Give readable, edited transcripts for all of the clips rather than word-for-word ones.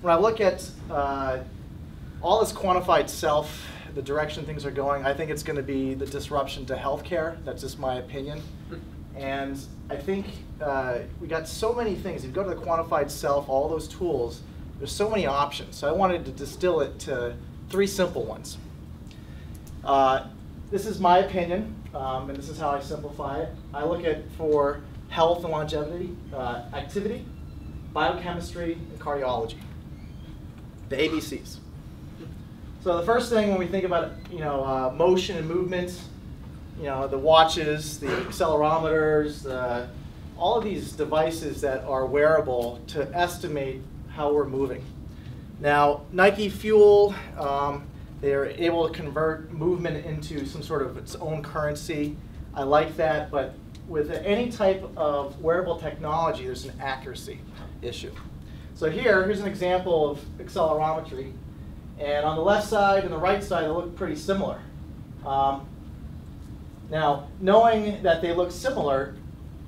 when I look at all this quantified self, the direction things are going, I think it's going to be the disruption to healthcare. That's just my opinion. And I think we got so many things. If you go to the quantified self, all those tools, there's so many options. So I wanted to distill it to 3 simple ones. This is my opinion, and this is how I simplify it. I look at for health and longevity, activity, biochemistry, and cardiology, the ABCs. So the first thing when we think about motion and movement, the watches, the accelerometers, all of these devices that are wearable to estimate how we're moving. Now, Nike Fuel, they're able to convert movement into some sort of its own currency. I like that, but with any type of wearable technology, there's an accuracy issue. So here's an example of accelerometry. And on the left side and the right side, they look pretty similar. Now, knowing that they look similar,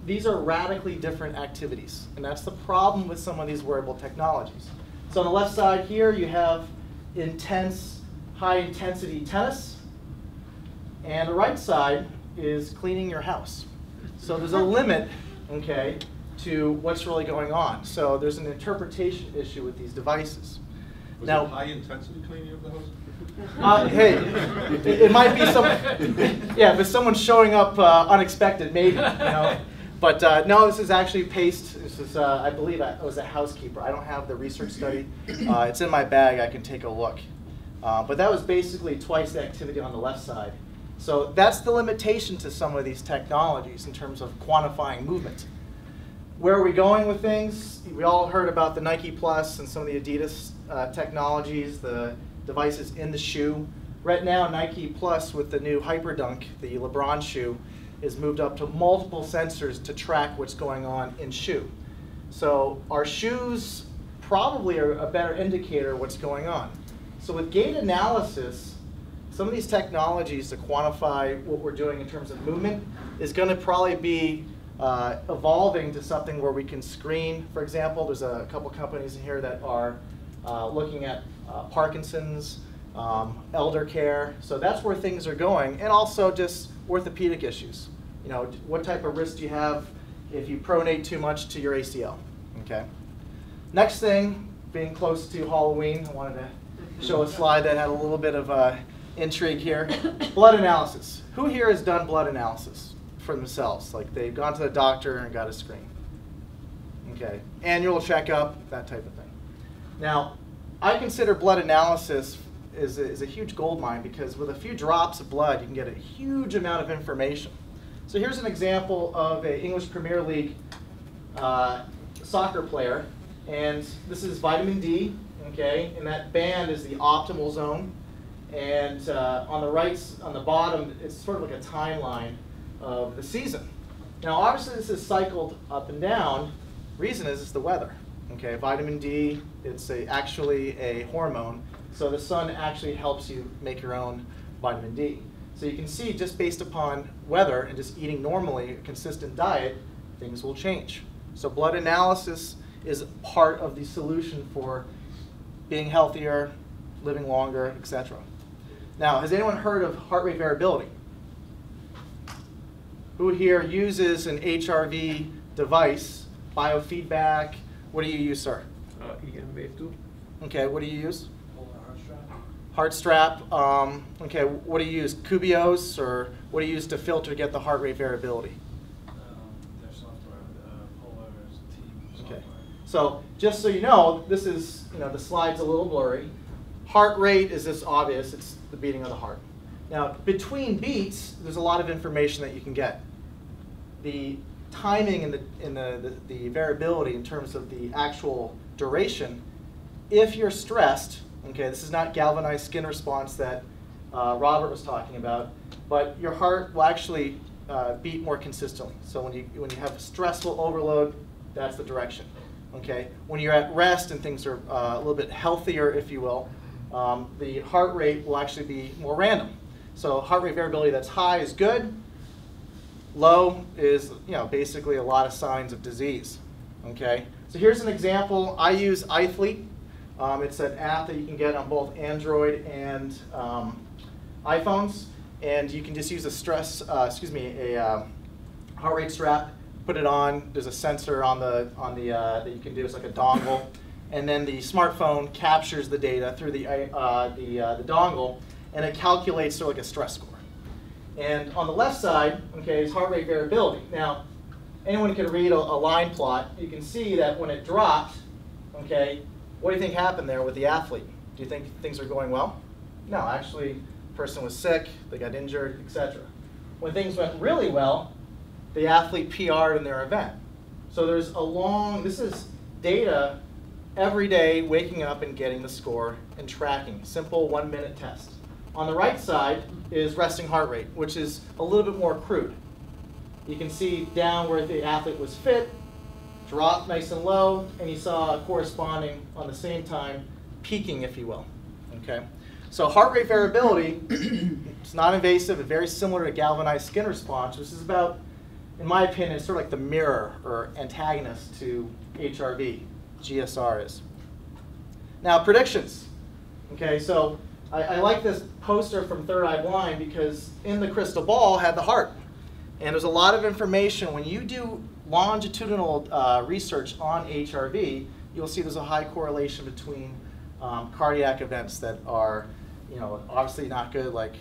these are radically different activities. And that's the problem with some of these wearable technologies. So on the left side here, you have intense, high-intensity tennis. And the right side is cleaning your house. So there's a limit, okay, to what's really going on. So there's an interpretation issue with these devices. Was now, it high-intensity cleaning of the house? Hey, it might be some, yeah, if it's someone showing up unexpected, maybe, But no, this is actually paced. This is, I believe, I was a housekeeper. I don't have the research study. It's in my bag. I can take a look. But that was basically twice the activity on the left side. So that's the limitation to some of these technologies in terms of quantifying movement. Where are we going with things? We all heard about the Nike Plus and some of the Adidas technologies, the devices in the shoe. Right now, Nike Plus with the new Hyperdunk, the LeBron shoe, is moved up to multiple sensors to track what's going on in shoe. So our shoes probably are a better indicator of what's going on. So with gait analysis, some of these technologies to quantify what we're doing in terms of movement is going to probably be evolving to something where we can screen. For example, there's a couple companies in here that are looking at Parkinson's, elder care. So that's where things are going, and also just orthopedic issues. What type of risk do you have if you pronate too much to your ACL? Okay. Next thing, being close to Halloween, I wanted to show a slide that had a little bit of intrigue here. Blood analysis. Who here has done blood analysis for themselves? Like they've gone to the doctor and got a screen. Okay. Annual checkup, that type of thing. Now, I consider blood analysis is a huge gold mine because with a few drops of blood, you can get a huge amount of information. So here's an example of an English Premier League soccer player, and this is vitamin D, okay, and that band is the optimal zone, and on the bottom, it's sort of like a timeline of the season. Now, obviously, this is cycled up and down. Reason is it's the weather. Okay, vitamin D, it's actually a hormone. So the sun actually helps you make your own vitamin D. So you can see just based upon weather and just eating normally, a consistent diet, things will change. So blood analysis is part of the solution for being healthier, living longer, etc. Now, has anyone heard of heart rate variability? Who here uses an HRV device, biofeedback? What do you use, sir? EM Wave 2. Okay, what do you use? Heart strap. Okay, what do you use? Cubios, or what do you use to filter to get the heart rate variability? Their software, Polar's team software. Okay, so just so you know, this is, the slide's a little blurry. Heart rate is just obvious, it's the beating of the heart. Now, between beats, there's a lot of information that you can get. The timing and the variability in terms of the actual duration, if you're stressed, okay, this is not galvanized skin response that Robert was talking about, but your heart will actually beat more consistently. So when you have a stressful overload, that's the direction. Okay, when you're at rest and things are a little bit healthier, if you will, the heart rate will actually be more random. So heart rate variability that's high is good. Low is basically a lot of signs of disease. Okay, so here's an example. I use iThlete. It's an app that you can get on both Android and iPhones, and you can just use a heart rate strap, put it on. There's a sensor on the that you can do. It's like a dongle, and then the smartphone captures the data through the dongle, and it calculates sort of like a stress score. And on the left side, okay, is heart rate variability. Now, anyone can read a line plot. You can see that when it dropped, okay, what do you think happened there with the athlete? Do you think things are going well? No, actually, the person was sick, they got injured, etc. When things went really well, the athlete PR'd in their event. So there's this is data every day, waking up and getting the score and tracking. Simple 1-minute test. On the right side is resting heart rate, which is a little bit more crude. You can see down where the athlete was fit, dropped nice and low, and you saw corresponding on the same time peaking, if you will. Okay? So heart rate variability, it's non-invasive and very similar to galvanized skin response, which is about, in my opinion, it's sort of like the mirror or antagonist to HRV, GSR is. Now, predictions. Okay, so I like this poster from Third Eye Blind because in the crystal ball had the heart. And there's a lot of information. When you do longitudinal research on HRV, you'll see there's a high correlation between cardiac events that are, obviously not good, like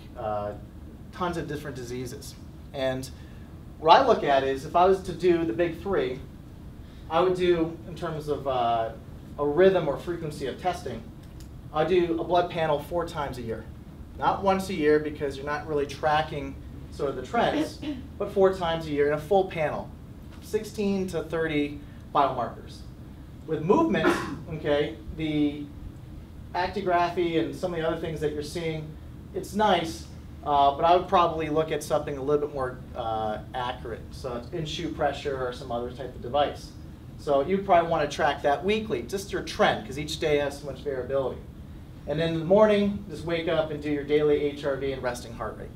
tons of different diseases. And what I look at is if I was to do the big three, I would do, in terms of a rhythm or frequency of testing, I do a blood panel 4 times a year. Not once a year because you're not really tracking sort of the trends, but 4 times a year in a full panel, 16 to 30 biomarkers. With movement, okay, the actigraphy and some of the other things that you're seeing, it's nice, but I would probably look at something a little bit more accurate. So it's in-shoe pressure or some other type of device. So you probably want to track that weekly, just your trend, because each day has so much variability. And then in the morning, just wake up and do your daily HRV and resting heart rate.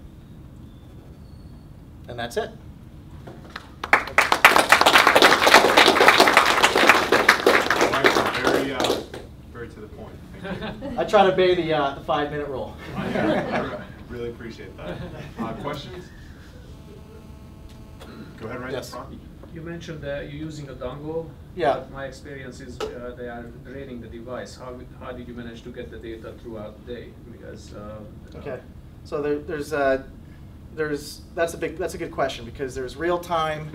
And that's it. Very to the point. Thank you. I try to obey the 5-minute rule. I really appreciate that. Questions? Go ahead, right Yes. in front. You mentioned that you're using a dongle. Yeah. But my experience is they are rating the device. How did you manage to get the data throughout the day? Because Okay, so that's a good question because there's real time,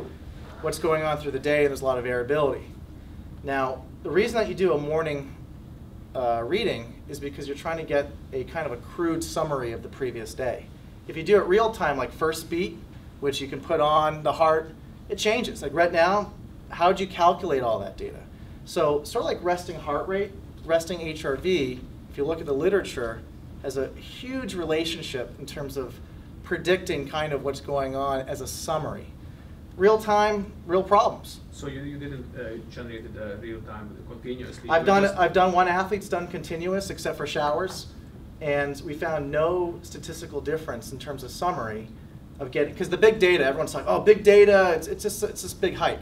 what's going on through the day, and there's a lot of variability. Now, the reason that you do a morning reading is because you're trying to get a kind of a crude summary of the previous day. If you do it real time, like first beat, which you can put on the heart, it changes. Like right now, how would you calculate all that data? So sort of like resting heart rate, resting HRV, if you look at the literature, has a huge relationship in terms of predicting kind of what's going on as a summary. Real time, real problems. So you didn't generate it real time continuously? I've done one athlete's done continuous except for showers, and we found no statistical difference in terms of summary of getting, because the big data, everyone's like, oh, big data, it's this big hype.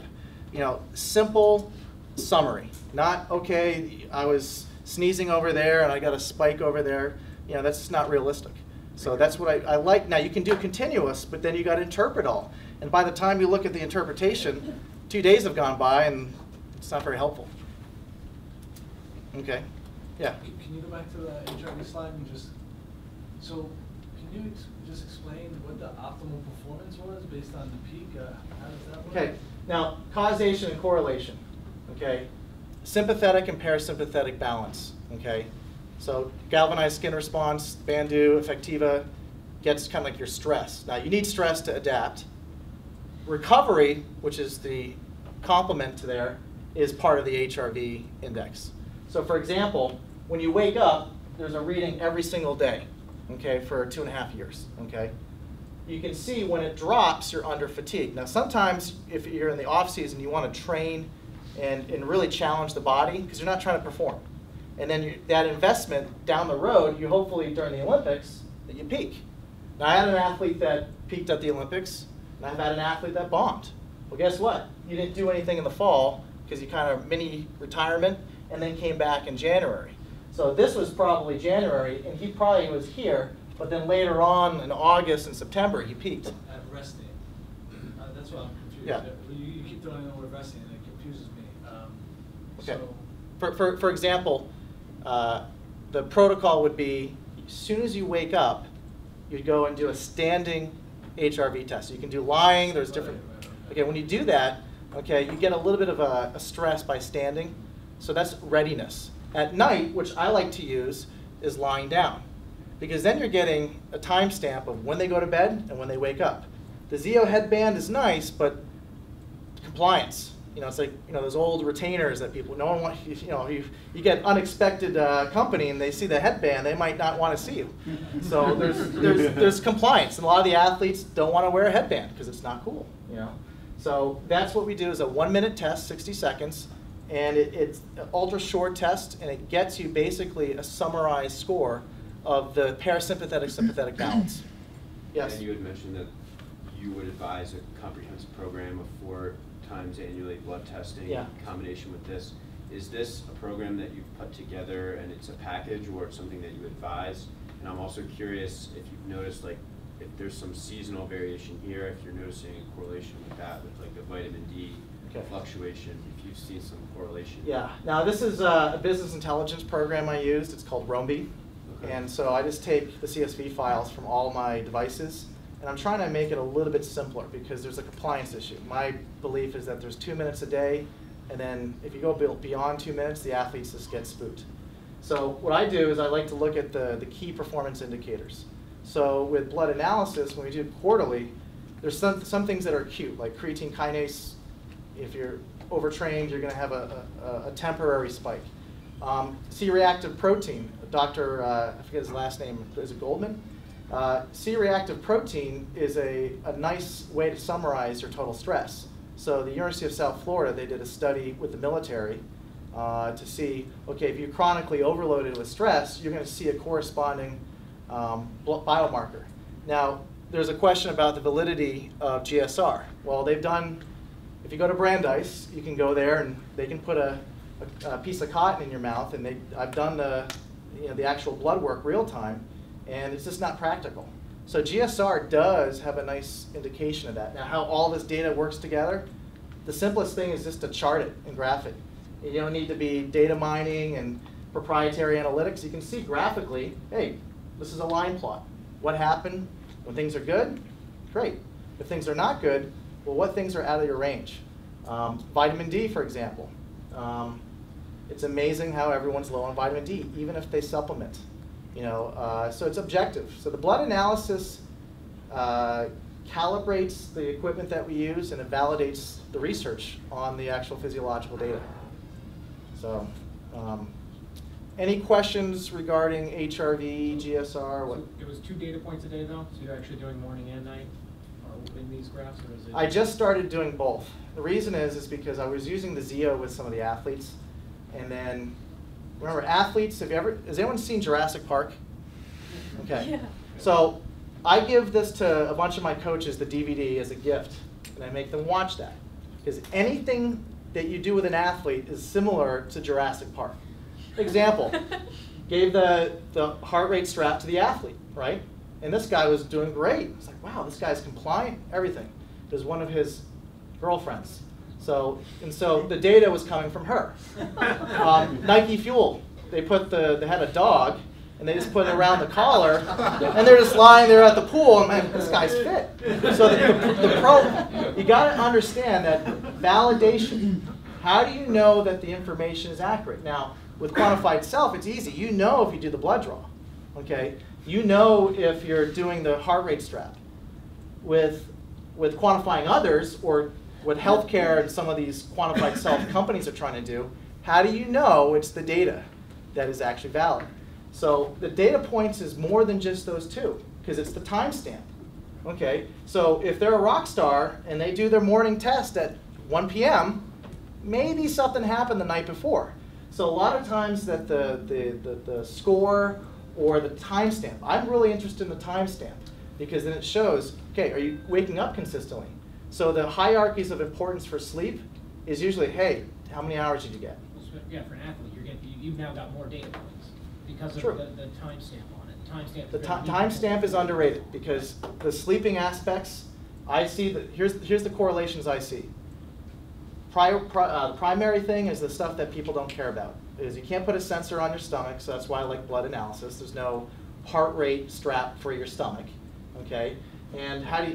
Simple summary, not, okay, I was sneezing over there and I got a spike over there. That's just not realistic. So that's what I like. Now you can do continuous, but then you got to interpret all. And by the time you look at the interpretation, 2 days have gone by and it's not very helpful. Okay, yeah. Can you go back to the HRV slide and so can you just explain what the optimal performance was based on the peak? How does that work? Okay, now causation and correlation, okay? Sympathetic and parasympathetic balance, okay? So galvanized skin response, Bandu, Effectiva, gets kind of like your stress. Now you need stress to adapt. Recovery, which is the complement to there, is part of the HRV index. So for example, when you wake up, there's a reading every single day, okay, for 2.5 years, okay? You can see when it drops, you're under fatigue. Now sometimes if you're in the off season, you want to train and really challenge the body because you're not trying to perform. And then that investment down the road, you hopefully during the Olympics, that you peak. Now I had an athlete that peaked at the Olympics, and I've had an athlete that bombed. Well, guess what? You didn't do anything in the fall because you kind of mini retirement and then came back in January. So this was probably January, and he probably was here, but then later on in August and September, he peaked. At resting. That's why I'm confused. Yeah. You keep throwing in the word resting, and it confuses me. Okay. So, For example, the protocol would be, as soon as you wake up, you'd go and do a standing HRV test. You can do lying, there's different. Right. Okay, when you do that, okay, you get a little bit of a stress by standing. So that's readiness. At night, which I like to use, is lying down. Because then you're getting a timestamp of when they go to bed and when they wake up. The Zeo headband is nice, but compliance. You know, it's like, you know, those old retainers that people, no one wants, you know, you get unexpected company and they see the headband, they might not want to see you. So there's compliance. And a lot of the athletes don't want to wear a headband because it's not cool, you know. So that's what we do is a 1-minute test, 60 seconds. And it's an ultra short test, and it gets you basically a summarized score of the parasympathetic sympathetic balance. Yes? And you had mentioned that you would advise a comprehensive program of 4 times annually blood testing in combination with this. Is this a program that you've put together and it's a package, or it's something that you advise? And I'm also curious if you've noticed, like, if there's some seasonal variation here, if you're noticing a correlation with that, with like the vitamin D fluctuation, if you've seen some correlation. Yeah. Now this is a business intelligence program I used. It's called Roamby. Okay. And so I just take the CSV files from all my devices, and I'm trying to make it a little bit simpler because there's a compliance issue. My belief is that there's 2 minutes a day, and then if you go beyond 2 minutes, the athletes just get spooked. So what I do is I like to look at the key performance indicators. So with blood analysis, when we do quarterly, there's some things that are acute, like creatine kinase. If you're overtrained, you're going to have a temporary spike. C-reactive protein, Dr. I forget his last name, is it Goldman? C-reactive protein is a nice way to summarize your total stress. So the University of South Florida, they did a study with the military to see, okay, if you're chronically overloaded with stress, you're going to see a corresponding biomarker. Now, there's a question about the validity of GSR. Well, they've done, if you go to Brandeis, you can go there and they can put a piece of cotton in your mouth, and I've done the actual blood work real time, and it's just not practical. So GSR does have a nice indication of that. Now, how all this data works together, the simplest thing is just to chart it and graph it. You don't need to be data mining and proprietary analytics. You can see graphically, hey, this is a line plot. What happened when things are good? Great. If things are not good, well, what things are out of your range? Vitamin D, for example. It's amazing how everyone's low on vitamin D, even if they supplement. You know, so it's objective. So the blood analysis calibrates the equipment that we use, and it validates the research on the actual physiological data. So, any questions regarding HRV, GSR? What? So it was 2 data points a day, though? So you're actually doing morning and night in these graphs, or is it? I just started doing both. The reason is because I was using the Zeo with some of the athletes, and then remember, athletes. Has anyone seen Jurassic Park? Okay. Yeah. So I give this to a bunch of my coaches, the DVD, as a gift, and I make them watch that, because anything that you do with an athlete is similar to Jurassic Park. Example, gave the heart rate strap to the athlete, right? And this guy was doing great. It's like, wow, this guy's compliant, everything. It was one of his girlfriends. So the data was coming from her. Nike Fuel, they had a dog, and they just put it around the collar, and they're just lying there at the pool, and man, this guy's fit. So you got to understand that validation. How do you know that the information is accurate? Now, with quantified self, it's easy. You know if you do the blood draw, okay? You know if you're doing the heart rate strap. With quantifying others, or what healthcare and some of these quantified self companies are trying to do, how do you know it's the data that is actually valid? So the data points is more than just those 2, because it's the timestamp. Okay, so if they're a rock star and they do their morning test at 1 p.m., maybe something happened the night before. So a lot of times that the score or the timestamp, I'm really interested in the timestamp, because then it shows, okay, are you waking up consistently? So the hierarchies of importance for sleep is usually, hey, how many hours did you get? Yeah, for an athlete, you've now got more data points. because of True. the timestamp on it. Timestamp. The timestamp is underrated because the sleeping aspects, I see that, here's the correlations I see. Primary thing is the stuff that people don't care about. Is you can't put a sensor on your stomach, so that's why I like blood analysis. There's no heart rate strap for your stomach, okay? And how do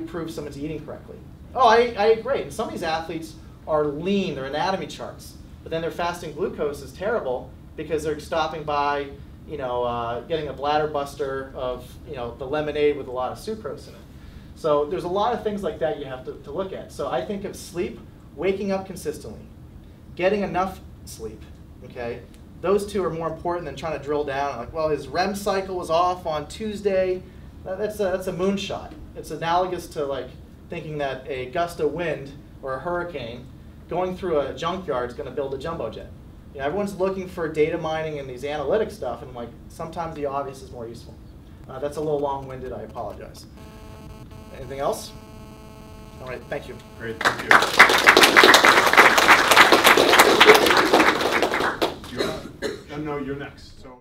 you prove someone's eating correctly? Oh, I agree. And some of these athletes are lean, they're anatomy charts, but then their fasting glucose is terrible because they're stopping by, getting a bladder buster of, the lemonade with a lot of sucrose in it. So there's a lot of things like that you have to look at. So I think of sleep, waking up consistently, getting enough sleep, okay? Those two are more important than trying to drill down, like, well, his REM cycle was off on Tuesday. That's a moonshot. It's analogous to like thinking that a gust of wind or a hurricane going through a junkyard is going to build a jumbo jet. Everyone's looking for data mining and these analytic stuff, and like sometimes the obvious is more useful. That's a little long-winded, I apologize. Anything else? All right, thank you. Great, thank you. No, you're next. So.